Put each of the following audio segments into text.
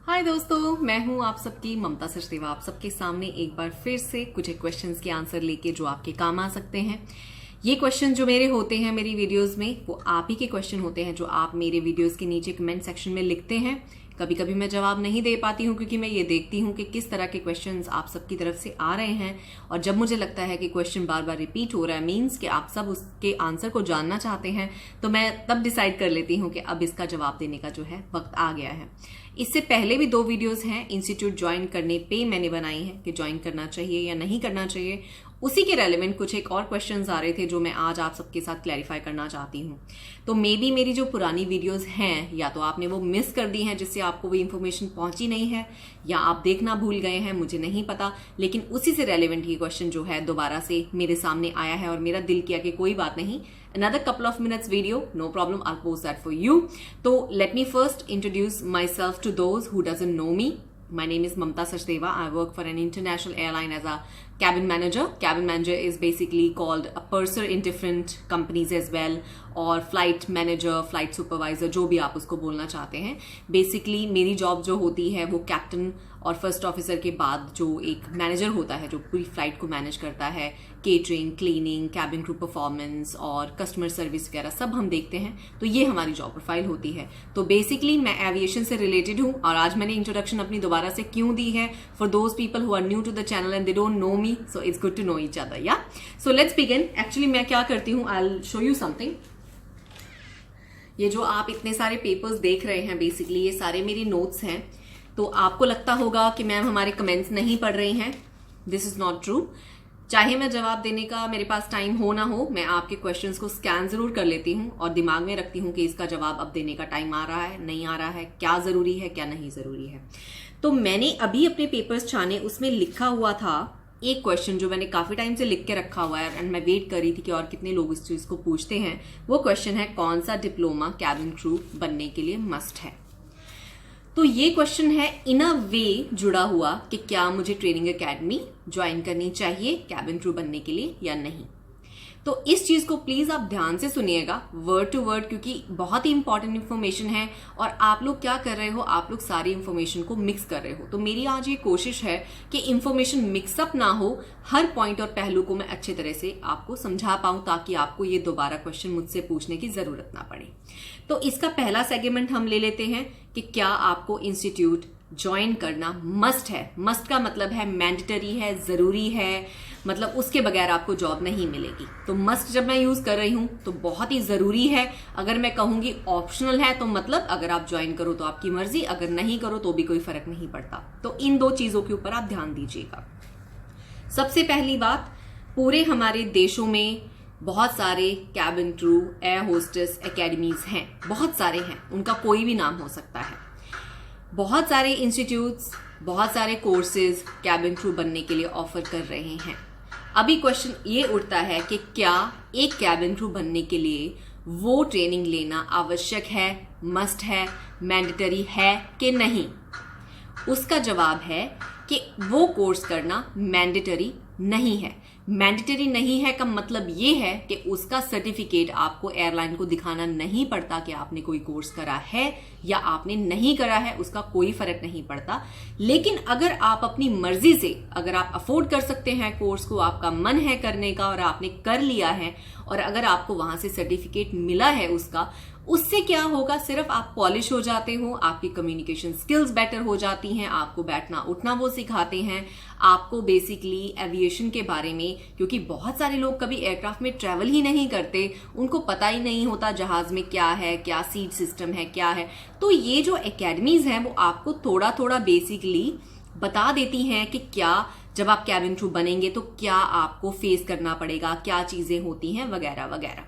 हाय दोस्तों, मैं हूं आप सबकी ममता सचदेवा। आप सबके सामने एक बार फिर से कुछ एक क्वेश्चंस के आंसर लेके जो आपके काम आ सकते हैं। ये क्वेश्चन जो मेरे होते हैं मेरी वीडियोस में, वो आप ही के क्वेश्चन होते हैं जो आप मेरे वीडियोस के नीचे कमेंट सेक्शन में लिखते हैं। कभी कभी मैं जवाब नहीं दे पाती हूँ क्योंकि मैं ये देखती हूँ कि किस तरह के क्वेश्चंस आप सबकी तरफ से आ रहे हैं, और जब मुझे लगता है कि क्वेश्चन बार बार रिपीट हो रहा है, मीन्स कि आप सब उसके आंसर को जानना चाहते हैं, तो मैं तब डिसाइड कर लेती हूँ कि अब इसका जवाब देने का जो है वक्त आ गया है। इससे पहले भी 2 वीडियोस हैं इंस्टीट्यूट ज्वाइन करने पे मैंने बनाई है कि ज्वाइन करना चाहिए या नहीं करना चाहिए। उसी के रेलेवेंट कुछ एक और क्वेश्चंस आ रहे थे जो मैं आज आप सबके साथ क्लैरिफाई करना चाहती हूँ। तो मे बी मेरी जो पुरानी वीडियोस हैं या तो आपने वो मिस कर दी हैं जिससे आपको वो इन्फॉर्मेशन पहुंची नहीं है, या आप देखना भूल गए हैं, मुझे नहीं पता। लेकिन उसी से रेलेवेंट ये क्वेश्चन जो है दोबारा से मेरे सामने आया है और मेरा दिल किया कि कोई बात नहीं, another couple of minutes video, no problem, I'll post that for you. So let me first introduce myself to those who doesn't know me. My name is Mamta Sachdeva. I work for an international airline as a cabin manager. Cabin manager is basically called a purser in different companies as well, और flight manager, flight supervisor, जो भी आप उसको बोलना चाहते हैं। Basically मेरी job जो होती है वो कैप्टन और फर्स्ट ऑफिसर के बाद जो एक मैनेजर होता है जो पूरी फ्लाइट को मैनेज करता है, catering, cleaning, cabin crew performance और कस्टमर सर्विस वगैरह सब हम देखते हैं। तो ये हमारी जॉब प्रोफाइल होती है। तो बेसिकली मैं एविएशन से रिलेटेड हूँ, और आज मैंने इंट्रोडक्शन अपनी दोबारा से क्यों दी है, for those people who are new to the channel and they don't know me, so it's good to know each other. या सो लेट्स बिगिन। एक्चुअली मैं क्या करती हूँ, I will show you something. ये जो आप इतने सारे पेपर्स देख रहे हैं, बेसिकली ये सारे मेरी नोट्स हैं। तो आपको लगता होगा कि मैम हमारे कमेंट्स नहीं पढ़ रही हैं। This is not true. चाहे मैं जवाब देने का मेरे पास टाइम हो ना हो, मैं आपके क्वेश्चंस को स्कैन जरूर कर लेती हूँ और दिमाग में रखती हूँ कि इसका जवाब अब देने का टाइम आ रहा है, नहीं आ रहा है, क्या जरूरी है, क्या नहीं जरूरी है। तो मैंने अभी अपने पेपर्स छाने, उसमें लिखा हुआ था एक क्वेश्चन जो मैंने काफी टाइम से लिख के रखा हुआ है, एंड मैं वेट कर रही थी कि और कितने लोग इस चीज को पूछते हैं। वो क्वेश्चन है, कौन सा डिप्लोमा कैबिन क्रू बनने के लिए मस्ट है। तो ये क्वेश्चन है इन अ वे जुड़ा हुआ कि क्या मुझे ट्रेनिंग एकेडमी ज्वाइन करनी चाहिए कैबिन क्रू बनने के लिए या नहीं। तो इस चीज को प्लीज आप ध्यान से सुनिएगा, वर्ड टू वर्ड, क्योंकि बहुत ही इंपॉर्टेंट इन्फॉर्मेशन है। और आप लोग क्या कर रहे हो, आप लोग सारी इंफॉर्मेशन को मिक्स कर रहे हो। तो मेरी आज ये कोशिश है कि इंफॉर्मेशन मिक्सअप ना हो, हर पॉइंट और पहलू को मैं अच्छे तरह से आपको समझा पाऊं, ताकि आपको ये दोबारा क्वेश्चन मुझसे पूछने की जरूरत ना पड़े। तो इसका पहला सेगमेंट हम ले लेते हैं कि क्या आपको इंस्टीट्यूट ज्वाइन करना मस्ट है। मस्ट का मतलब है मैंडेटरी है, जरूरी है, मतलब उसके बगैर आपको जॉब नहीं मिलेगी। तो मस्ट जब मैं यूज कर रही हूं तो बहुत ही जरूरी है। अगर मैं कहूंगी ऑप्शनल है तो मतलब अगर आप ज्वाइन करो तो आपकी मर्जी, अगर नहीं करो तो भी कोई फर्क नहीं पड़ता। तो इन 2 चीजों के ऊपर आप ध्यान दीजिएगा। सबसे पहली बात, पूरे हमारे देशों में बहुत सारे cabin crew, air hostess academies हैं, बहुत सारे हैं, उनका कोई भी नाम हो सकता है। बहुत सारे इंस्टीट्यूट्स, बहुत सारे कोर्सेज कैबिन क्रू बनने के लिए ऑफर कर रहे हैं। अभी क्वेश्चन ये उठता है कि क्या एक कैबिन क्रू बनने के लिए वो ट्रेनिंग लेना आवश्यक है, मस्ट है, मैंडेटरी है कि नहीं। उसका जवाब है कि वो कोर्स करना मैंडेटरी नहीं है। मैंडेटरी नहीं है का मतलब ये है कि उसका सर्टिफिकेट आपको एयरलाइन को दिखाना नहीं पड़ता कि आपने कोई कोर्स करा है या आपने नहीं करा है, उसका कोई फर्क नहीं पड़ता। लेकिन अगर आप अपनी मर्जी से, अगर आप अफोर्ड कर सकते हैं कोर्स को, आपका मन है करने का और आपने कर लिया है, और अगर आपको वहां से सर्टिफिकेट मिला है उसका, उससे क्या होगा, सिर्फ आप पॉलिश हो जाते हो, आपकी कम्युनिकेशन स्किल्स बेटर हो जाती हैं, आपको बैठना उठना वो सिखाते हैं, आपको बेसिकली एविएशन के बारे में, क्योंकि बहुत सारे लोग कभी एयरक्राफ्ट में ट्रैवल ही नहीं करते, उनको पता ही नहीं होता जहाज में क्या है, क्या सीट सिस्टम है, क्या है। तो ये जो एकेडमीज हैं वो आपको थोड़ा थोड़ा बेसिकली बता देती हैं कि क्या जब आप कैबिन क्रू बनेंगे तो क्या आपको फेस करना पड़ेगा, क्या चीजें होती हैं, वगैरह वगैरह।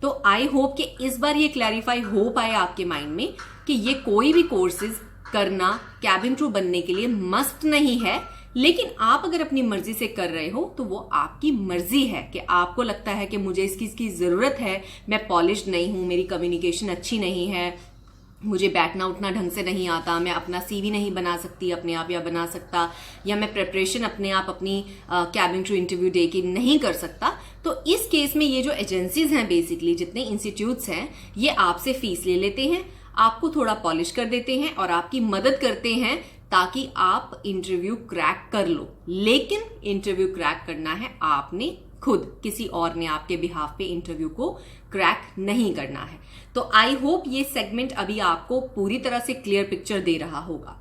तो आई होप कि इस बार ये क्लैरिफाई हो पाए आपके माइंड में कि ये कोई भी कोर्सेज करना कैबिन क्रू बनने के लिए मस्ट नहीं है। लेकिन आप अगर अपनी मर्जी से कर रहे हो तो वो आपकी मर्जी है कि आपको लगता है कि मुझे इसकी जरूरत है, मैं पॉलिश्ड नहीं हूं, मेरी कम्युनिकेशन अच्छी नहीं है, मुझे बैठना उठना ढंग से नहीं आता, मैं अपना सीवी नहीं बना सकती अपने आप या बना सकता, या मैं प्रिपरेशन अपने आप अपनी कैबिन क्रू इंटरव्यू डे की नहीं कर सकता। तो इस केस में ये जो एजेंसीज हैं, बेसिकली जितने इंस्टीट्यूट्स हैं, ये आपसे फीस ले लेते हैं, आपको थोड़ा पॉलिश कर देते हैं और आपकी मदद करते हैं ताकि आप इंटरव्यू क्रैक कर लो। लेकिन इंटरव्यू क्रैक करना है आपने खुद, किसी और ने आपके बिहाफ पे इंटरव्यू को क्रैक नहीं करना है। तो आई होप ये सेगमेंट अभी आपको पूरी तरह से क्लियर पिक्चर दे रहा होगा।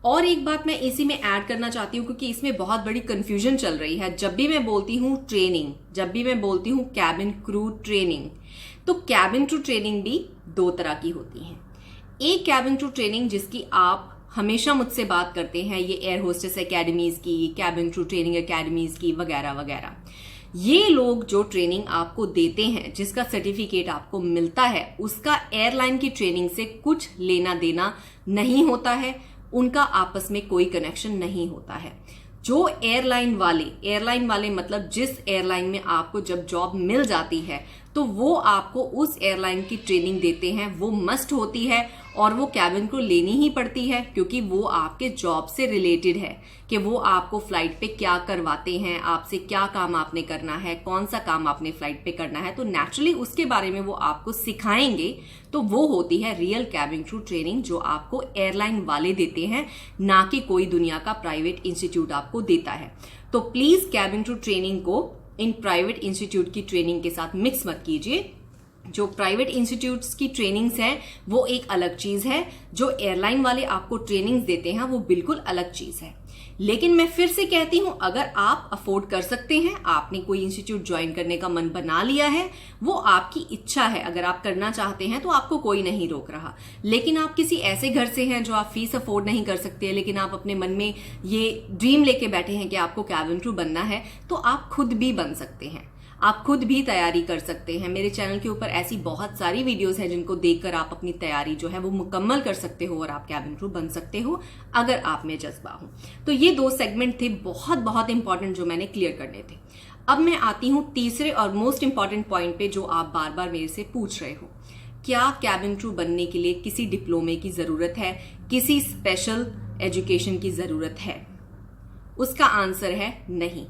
और एक बात मैं इसी में ऐड करना चाहती हूँ, क्योंकि इसमें बहुत बड़ी कंफ्यूजन चल रही है। जब भी मैं बोलती हूँ ट्रेनिंग, जब भी मैं बोलती हूँ कैबिन क्रू ट्रेनिंग, तो कैबिन क्रू ट्रेनिंग भी दो तरह की होती है। एक कैबिन क्रू ट्रेनिंग जिसकी आप हमेशा मुझसे बात करते हैं, ये एयर होस्टेस एकेडमीज की, कैबिन क्रू ट्रेनिंग एकेडमीज की वगैरह वगैरह। ये लोग जो ट्रेनिंग आपको देते हैं, जिसका सर्टिफिकेट आपको मिलता है, उसका एयरलाइन की ट्रेनिंग से कुछ लेना देना नहीं होता है, उनका आपस में कोई कनेक्शन नहीं होता है। जो एयरलाइन वाले मतलब जिस एयरलाइन में आपको जब जॉब मिल जाती है तो वो आपको उस एयरलाइन की ट्रेनिंग देते हैं, वो मस्ट होती है और वो कैबिन क्रू लेनी ही पड़ती है, क्योंकि वो आपके जॉब से रिलेटेड है कि वो आपको फ्लाइट पे क्या करवाते हैं, आपसे क्या काम आपने करना है, कौन सा काम आपने फ्लाइट पे करना है, तो नेचुरली उसके बारे में वो आपको सिखाएंगे। तो वो होती है रियल कैबिन क्रू ट्रेनिंग जो आपको एयरलाइन वाले देते हैं, ना कि कोई दुनिया का प्राइवेट इंस्टीट्यूट आपको देता है। तो प्लीज कैबिन क्रू ट्रेनिंग को इन प्राइवेट इंस्टीट्यूट की ट्रेनिंग के साथ मिक्स मत कीजिए। जो प्राइवेट इंस्टीट्यूट्स की ट्रेनिंग्स हैं वो एक अलग चीज है, जो एयरलाइन वाले आपको ट्रेनिंग्स देते हैं वो बिल्कुल अलग चीज है। लेकिन मैं फिर से कहती हूं, अगर आप अफोर्ड कर सकते हैं, आपने कोई इंस्टीट्यूट ज्वाइन करने का मन बना लिया है, वो आपकी इच्छा है, अगर आप करना चाहते हैं तो आपको कोई नहीं रोक रहा। लेकिन आप किसी ऐसे घर से हैं जो आप फीस अफोर्ड नहीं कर सकते, लेकिन आप अपने मन में ये ड्रीम लेके बैठे हैं कि आपको कैबिन क्रू बनना है, तो आप खुद भी बन सकते हैं, आप खुद भी तैयारी कर सकते हैं। मेरे चैनल के ऊपर ऐसी बहुत सारी वीडियोस हैं जिनको देखकर आप अपनी तैयारी जो है वो मुकम्मल कर सकते हो और आप कैबिन क्रू बन सकते हो, अगर आप में जज्बा हो। तो ये दो सेगमेंट थे बहुत बहुत इंपॉर्टेंट जो मैंने क्लियर करने थे। अब मैं आती हूं तीसरे और मोस्ट इंपॉर्टेंट पॉइंट पे, जो आप बार बार मेरे से पूछ रहे हो। क्या कैबिन क्रू बनने के लिए किसी डिप्लोमे की जरूरत है, किसी स्पेशल एजुकेशन की जरूरत है? उसका आंसर है नहीं।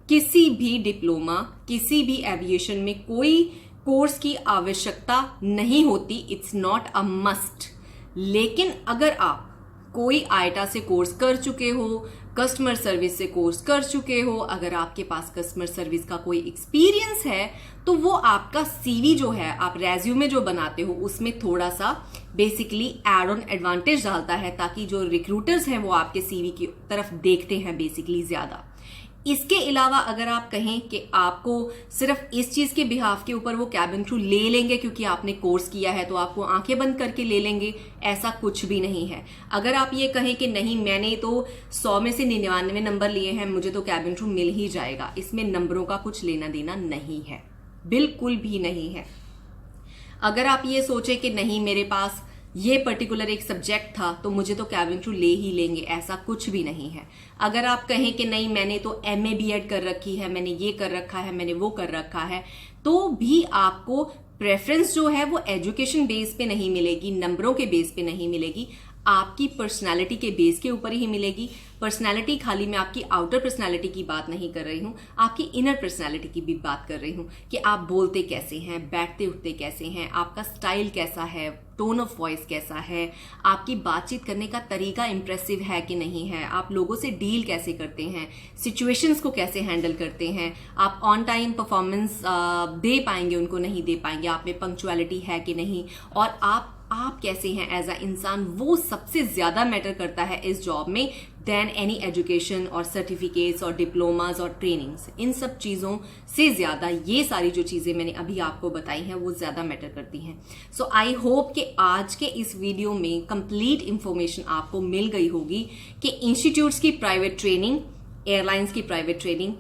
किसी भी डिप्लोमा, किसी भी एविएशन में कोई कोर्स की आवश्यकता नहीं होती, इट्स नॉट अ मस्ट। लेकिन अगर आप कोई आईटा से कोर्स कर चुके हो, कस्टमर सर्विस से कोर्स कर चुके हो, अगर आपके पास कस्टमर सर्विस का कोई एक्सपीरियंस है, तो वो आपका सीवी जो है, आप रेज्यूमे जो बनाते हो, उसमें थोड़ा सा बेसिकली एड ऑन एडवांटेज डालता है, ताकि जो रिक्रूटर्स हैं वो आपके सीवी की तरफ देखते हैं बेसिकली ज्यादा। इसके अलावा अगर आप कहें कि आपको सिर्फ इस चीज के बिहाफ के ऊपर वो कैबिन क्रू ले लेंगे क्योंकि आपने कोर्स किया है, तो आपको आंखें बंद करके ले लेंगे, ऐसा कुछ भी नहीं है। अगर आप ये कहें कि नहीं, मैंने तो 100 में से 99 नंबर लिए हैं, मुझे तो कैबिन क्रू मिल ही जाएगा, इसमें नंबरों का कुछ लेना देना नहीं है, बिल्कुल भी नहीं है। अगर आप ये सोचे कि नहीं, मेरे पास ये पर्टिकुलर एक सब्जेक्ट था तो मुझे तो कैबिन क्रू ले ही लेंगे, ऐसा कुछ भी नहीं है। अगर आप कहें कि नहीं, मैंने तो MA BEd कर रखी है, मैंने ये कर रखा है, मैंने वो कर रखा है, तो भी आपको प्रेफरेंस जो है वो एजुकेशन बेस पे नहीं मिलेगी, नंबरों के बेस पे नहीं मिलेगी, आपकी पर्सनालिटी के बेस के ऊपर ही मिलेगी। पर्सनालिटी खाली, मैं आपकी आउटर पर्सनालिटी की बात नहीं कर रही हूं, आपकी इनर पर्सनालिटी की भी बात कर रही हूं कि आप बोलते कैसे हैं, बैठते उठते कैसे हैं, आपका स्टाइल कैसा है, टोन ऑफ वॉइस कैसा है, आपकी बातचीत करने का तरीका इंप्रेसिव है कि नहीं है, आप लोगों से डील कैसे करते हैं, सिचुएशंस को कैसे हैंडल करते हैं, आप ऑन टाइम परफॉर्मेंस दे पाएंगे, उनको नहीं दे पाएंगे, आप में पंक्चुअलिटी है कि नहीं, और आप कैसे हैं एज अ इंसान, वो सबसे ज्यादा मैटर करता है इस जॉब में देन एनी एजुकेशन और सर्टिफिकेट्स और डिप्लोमास और ट्रेनिंग्स। इन सब चीजों से ज्यादा ये सारी जो चीजें मैंने अभी आपको बताई हैं वो ज्यादा मैटर करती हैं। सो आई होप कि आज के इस वीडियो में कंप्लीट इंफॉर्मेशन आपको मिल गई होगी कि इंस्टीट्यूट्स की प्राइवेट ट्रेनिंग, एयरलाइंस की प्राइवेट ट्रेनिंग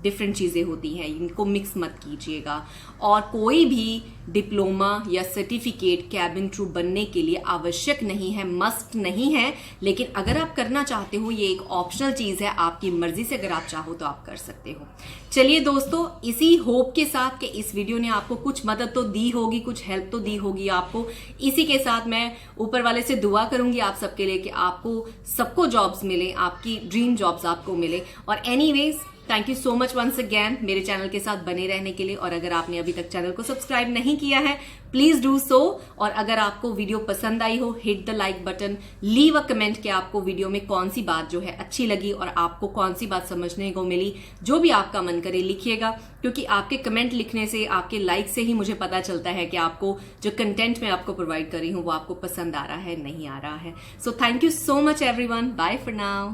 डिफरेंट चीजें होती हैं, इनको मिक्स मत कीजिएगा। और कोई भी डिप्लोमा या सर्टिफिकेट कैबिन क्रू बनने के लिए आवश्यक नहीं है, मस्ट नहीं है, लेकिन अगर आप करना चाहते हो, ये एक ऑप्शनल चीज है, आपकी मर्जी से अगर आप चाहो तो आप कर सकते हो। चलिए दोस्तों, इसी होप के साथ कि इस वीडियो ने आपको कुछ मदद तो दी होगी, कुछ हेल्प तो दी होगी आपको, इसी के साथ मैं ऊपर वाले से दुआ करूंगी आप सबके लिए कि आपको सबको जॉब्स मिले, आपकी ड्रीम जॉब्स आपको मिले। और anyways thank you so much once again मेरे चैनल के साथ बने रहने के लिए। और अगर आपने अभी तक चैनल को सब्सक्राइब नहीं किया है, प्लीज डू सो। और अगर आपको वीडियो पसंद आई हो, hit the like button, leave a comment कि आपको वीडियो में कौन सी बात जो है अच्छी लगी और आपको कौन सी बात समझने को मिली। जो भी आपका मन करे लिखिएगा, क्योंकि आपके कमेंट लिखने से, आपके लाइक से ही मुझे पता चलता है कि आपको जो कंटेंट मैं आपको प्रोवाइड कर रही हूँ वो आपको पसंद आ रहा है, नहीं आ रहा है। So thank you so much everyone, bye for now.